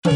။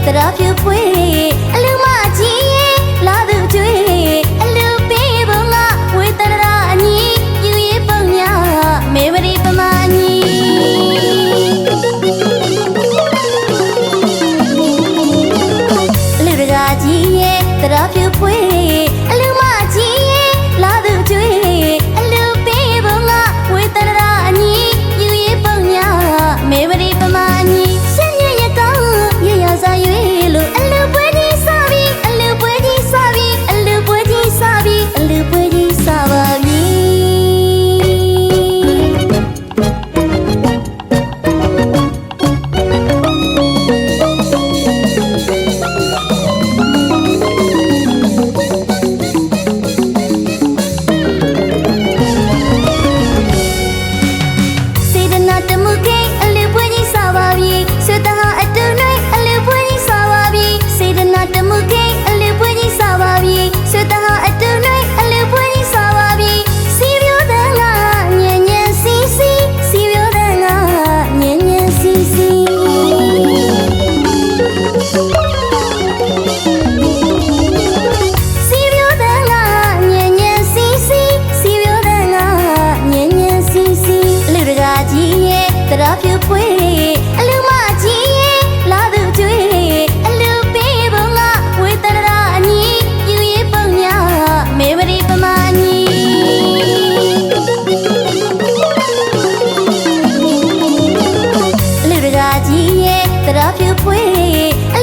တရားပြပွေအလူမကြီးရဲ့လာသူကျွေအလူပေးဖို့ငါဝေတရာအညီယူရပုံညာမေမရီပမာညီအလူတကာကြီးရဲ့တရားပြပွေအလူမကြီးရဲ့လာသူကျွေအလူပေးဖို့ငါဝေတရာအညီယူရပုံညာမေမရီပမာညီရှင်ရဲ့ရကောင်းရရစားရွေလို့အလူပွဲကြီးစားပြီးအလူပွဲကြီးစားပြီးအလူပွဲကြီးစားပြီးအလူပွဲကြီးစားပါပြီစေတနာတမှုကိအလူပွဲကြီးစားပါပြီဆွေတဟာအတူနှိုင်းအလူပွဲကြီးစားပါပြီစေတနာတမှုကိအလူပွဲကြီးစားပါပြီဆွေတဟာအတူနှိုင်းအလူပွဲကြီးစားပါပြီစီရိုးတဲ့ငါညင်ညင်စီစီစီရိုးတဲ့ငါညင်ညင်စီစီစီရိုးတဲ့ငါညင်ညင်စီစီစီရိုးတဲ့ငါညင်ညင်စီစီအလူတကာကြီးရဲ့တရားပြပွေအလူမကြီးရဲ့လာသူကျွေအလူပေးဖို့ငါဝေတရာအညီယူရပုံညာမေမရီပမာညီအလူတကာကြီးရဲ့တရားပြပွေအ